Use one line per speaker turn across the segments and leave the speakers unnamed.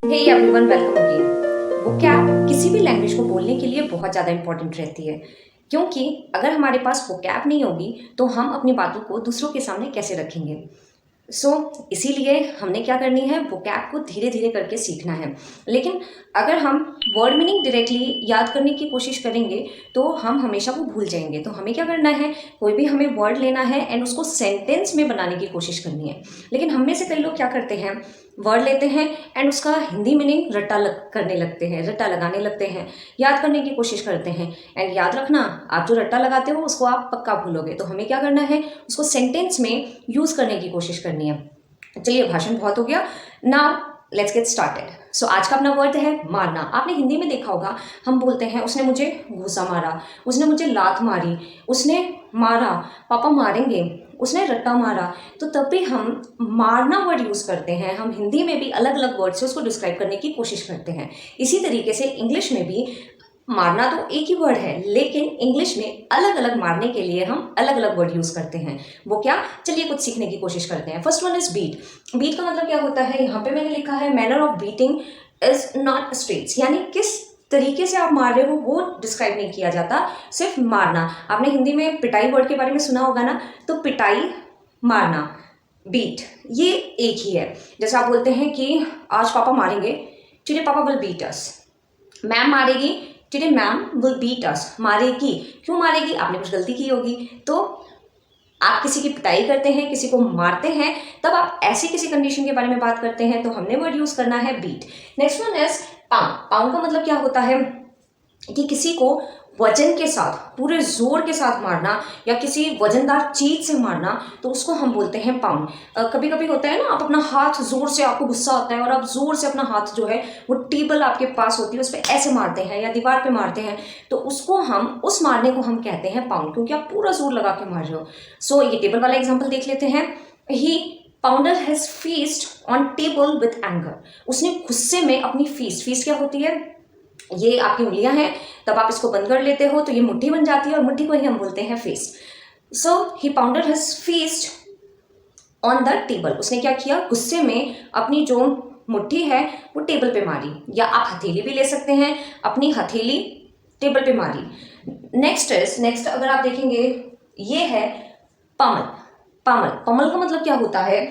हे everyone, welcome again. Vocab किसी भी language को बोलने के लिए बहुत ज़्यादा इंपॉर्टेंट रहती है, क्योंकि अगर हमारे पास वोकैब नहीं होगी तो हम अपनी बातों को दूसरों के सामने कैसे रखेंगे। इसीलिए हमने क्या करनी है, वोकैब को धीरे धीरे करके सीखना है। लेकिन अगर हम वर्ड मीनिंग डायरेक्टली याद करने की कोशिश करेंगे तो हम हमेशा वो भूल जाएंगे। तो हमें क्या करना है, कोई भी हमें वर्ड लेना है एंड उसको सेंटेंस में बनाने की कोशिश करनी है। लेकिन हम में से कई लोग क्या करते हैं, वर्ड लेते हैं एंड उसका हिंदी मीनिंग करने लगते हैं, रट्टा लगाने लगते हैं, याद करने की कोशिश करते हैं। एंड याद रखना, आप जो रट्टा लगाते हो उसको आप पक्का भूलोगे। तो हमें क्या करना है, उसको सेंटेंस में यूज़ करने की कोशिश करनी है। चलिए, भाषण बहुत हो गया, नाउ लेट्स गेट स्टार्टेड। सो आज का अपना वर्ड है मारना। आपने हिंदी में देखा होगा, हम बोलते हैं उसने मुझे घूसा मारा, उसने मुझे लात मारी, उसने मारा, पापा मारेंगे, उसने रट्टा मारा। तो तब भी हम मारना वर्ड यूज़ करते हैं। हम हिंदी में भी अलग अलग वर्ड से उसको डिस्क्राइब करने की कोशिश करते हैं। इसी तरीके से इंग्लिश में भी मारना तो एक ही वर्ड है, लेकिन इंग्लिश में अलग अलग मारने के लिए हम अलग अलग वर्ड यूज़ करते हैं। वो क्या, चलिए कुछ सीखने की कोशिश करते हैं। First one is beat. Beat का मतलब क्या होता है, यहाँ पे मैंने लिखा है manner of beating is not straights, यानी किस तरीके से आप मार रहे हो वो डिस्क्राइब नहीं किया जाता, सिर्फ मारना। आपने हिंदी में पिटाई वर्ड के बारे में सुना होगा ना, तो पिटाई, मारना, बीट, ये एक ही है। जैसे आप बोलते हैं कि आज पापा मारेंगे, टुडे पापा विल बीट अस। मैम मारेगी, today ma'am will beat us. मारेगी, क्यों मारेगी, आपने कुछ गलती की होगी। तो आप किसी की पिटाई करते हैं, किसी को मारते हैं, तब आप ऐसी किसी कंडीशन के बारे में बात करते हैं, तो हमने वर्ड यूज करना है beat. Next one is pound. Pound का मतलब क्या होता है कि किसी को वजन के साथ, पूरे जोर के साथ मारना या किसी वजनदार चीज से मारना, तो उसको हम बोलते हैं पाउंड। कभी कभी होता है ना, आप अपना हाथ जोर से, आपको गुस्सा होता है और आप जोर से अपना हाथ जो है वो टेबल आपके पास होती है उस पर ऐसे मारते हैं या दीवार पे मारते हैं, तो उसको हम, उस मारने को हम कहते हैं पाउंड, क्योंकि आप पूरा जोर लगा के मार रहे हो। ये टेबल वाला एग्जाम्पल देख लेते हैं। He pounded his fist on table with anger. उसने गुस्से में अपनी फीस्ट क्या होती है, ये आपकी उंगलियां हैं, तब आप इसको बंद कर लेते हो तो ये मुट्ठी बन जाती है और मुट्ठी को ही हम बोलते हैं fest. He pounder his feast on the table. उसने क्या किया, गुस्से में अपनी जो मुट्ठी है वो टेबल पे मारी, या आप हथेली भी ले सकते हैं, अपनी हथेली टेबल पे मारी। नेक्स्ट अगर आप देखेंगे, ये है पमल। पमल का मतलब क्या होता है,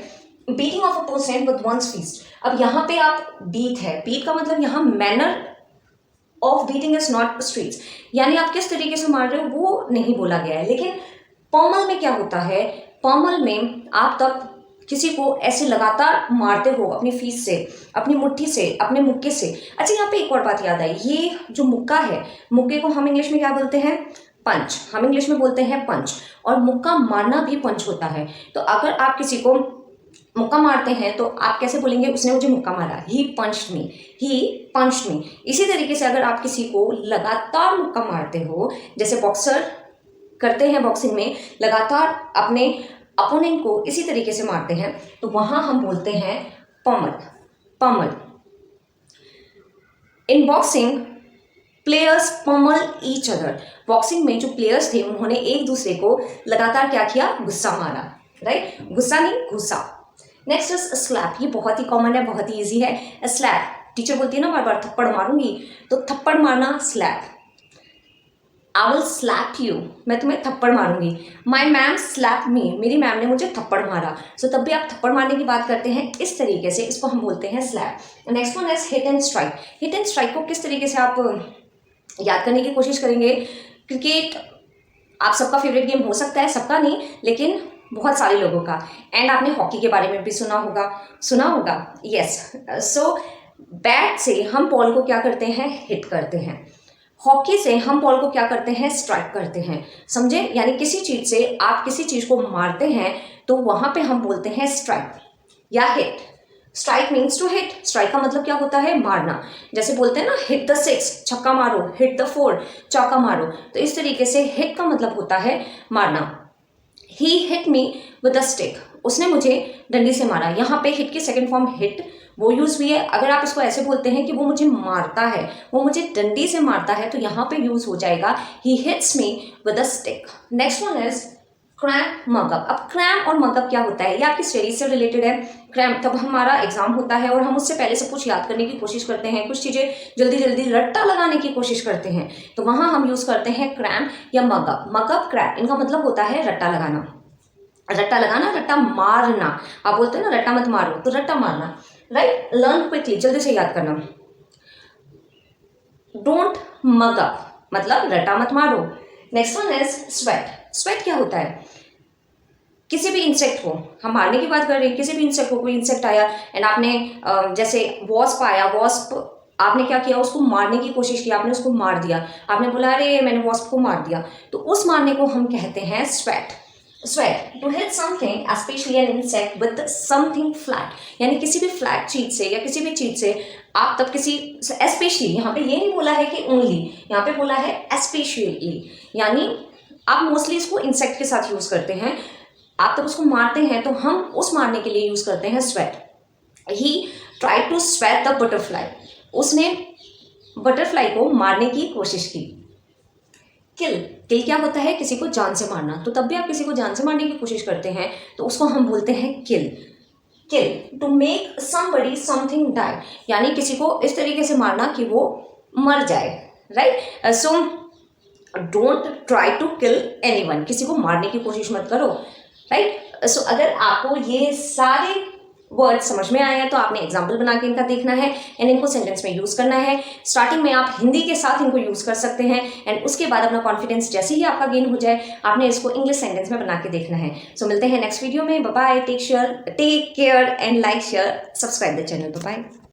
beating of a person with one's fist. अब यहाँ पे आप बीट है, बीट का मतलब यहाँ manner of beating is not streets, यानी आप किस तरीके से मार रहे हो वो नहीं बोला गया है। लेकिन पॉमल में क्या होता है, पॉमल में आप तब किसी को ऐसे लगातार मारते हो अपनी फीस से, अपनी मुट्ठी से, अपने मुक्के से। अच्छा, यहाँ पे एक और बात याद आई, ये जो मुक्का है, मुक्के को हम इंग्लिश में क्या बोलते हैं, पंच। हम इंग्लिश में बोलते हैं पंच, और मुक्का मारना भी पंच होता है। तो अगर आप किसी को मुक्का मारते हैं तो आप कैसे बोलेंगे, उसने मुझे मुक्का मारा, ही पंच्ड मी, ही पंच्ड मी। इसी तरीके से अगर आप किसी को लगातार मुक्का मारते हो, जैसे बॉक्सर करते हैं, बॉक्सिंग में लगातार अपने अपोनेंट को इसी तरीके से मारते हैं, तो वहां हम बोलते हैं pummel, pummel. In boxing players pummel each other. Boxing में जो प्लेयर्स थे उन्होंने एक दूसरे को लगातार क्या किया, गुस्सा मारा, राइट, गुस्सा नहीं, घुसा। Next is slap. ये बहुत ही कॉमन है, बहुत ही इजी है। स्लैप, टीचर बोलती है ना बार बार थप्पड़ मारूंगी, तो थप्पड़ मारना slap. I will slap you, मैं तुम्हें थप्पड़ मारूंगी। माई मैम स्लैप मी, मेरी मैम ने मुझे थप्पड़ मारा। तब भी आप थप्पड़ मारने की बात करते हैं इस तरीके से, इसको हम बोलते हैं slap. Next one is hit and strike. Hit and strike को किस तरीके से आप याद करने की कोशिश करेंगे। क्रिकेट आप सबका फेवरेट गेम हो सकता है, सबका नहीं लेकिन बहुत सारे लोगों का। एंड आपने हॉकी के बारे में भी सुना होगा, यस। बैट से हम बॉल को क्या करते हैं, हिट करते हैं। हॉकी से हम बॉल को क्या करते हैं, स्ट्राइक करते हैं, समझे। यानी किसी चीज से आप किसी चीज को मारते हैं तो वहां पे हम बोलते हैं स्ट्राइक या hit. Strike means to hit. Strike का मतलब क्या होता है, मारना। जैसे बोलते हैं ना, हिट द सिक्स, छक्का मारो, हिट द फोर, चौका मारो। तो इस तरीके से हिट का मतलब होता है मारना। He hit me with a stick. उसने मुझे डंडी से मारा। यहाँ पे हिट की सेकंड फॉर्म हिट वो यूज हुई है। अगर आप इसको ऐसे बोलते हैं कि वो मुझे मारता है, वो मुझे डंडी से मारता है, तो यहाँ पे यूज हो जाएगा he hits me with a stick. Next one is cram mug up. अब क्रैम और मगअप क्या होता है, ये आपकी स्टडीज से रिलेटेड है। क्रैम तब हमारा एग्जाम होता है और हम उससे पहले सब कुछ याद करने की कोशिश करते हैं, कुछ चीज़ें जल्दी जल्दी रट्टा लगाने की कोशिश करते हैं, तो वहाँ हम यूज़ करते हैं क्रैम या मगअप। मगअप क्रैम इनका मतलब होता है रट्टा लगाना। रट्टा लगाना, रट्टा मारना। आप बोलते हैं ना रट्टा मत मारो, तो रट्टा मारना, राइट। लर्न क्विकली, जल्दी से याद करना। डोंट मग अप मतलब रट्टा मत मारो। Next one is sweat. Sweat क्या होता है, किसी भी इंसेक्ट को हम मारने की बात कर रहे हैं, किसी भी इंसेक्ट को, कोई इंसेक्ट आया एंड आपने जैसे वॉस्प आया, वॉस्प आपने क्या किया, उसको मारने की कोशिश की, आपने उसको मार दिया, आपने बोला अरे मैंने वॉस्प को मार दिया, तो उस मारने को हम कहते हैं swat. Swat to hit something specially an insect with something flat, यानी किसी भी फ्लैट चीज से या किसी भी चीज से आप तब किसी स्पेशली, यहाँ पे ये नहीं बोला है कि ओनली, यहाँ पे बोला है स्पेशली, यानी आप मोस्टली इसको इंसेक्ट के साथ यूज करते हैं। आप तब उसको मारते हैं तो हम उस मारने के लिए यूज करते हैं swat. He try to swat the butterfly, उसने बटरफ्लाई को मारने की कोशिश की। किल, किल क्या होता है, किसी को जान से मारना, तो तब भी आप किसी को जान से मारने की कोशिश करते हैं तो उसको हम बोलते हैं kill. Kill to make somebody something die, यानी किसी को इस तरीके से मारना कि वो मर जाए, right. So don't try to kill anyone, किसी को मारने की कोशिश मत करो, राइट। सो अगर आपको ये सारे वर्ड समझ में आए हैं तो आपने एग्जाम्पल बना के इनका देखना है एंड इनको सेंटेंस में यूज करना है। स्टार्टिंग में आप हिंदी के साथ इनको यूज कर सकते हैं एंड उसके बाद अपना कॉन्फिडेंस जैसे ही आपका गेन हो जाए आपने इसको इंग्लिश सेंटेंस में बना के देखना है। सो मिलते हैं नेक्स्ट वीडियो में। Bye bye, take care and like share subscribe the channel. Bye bye.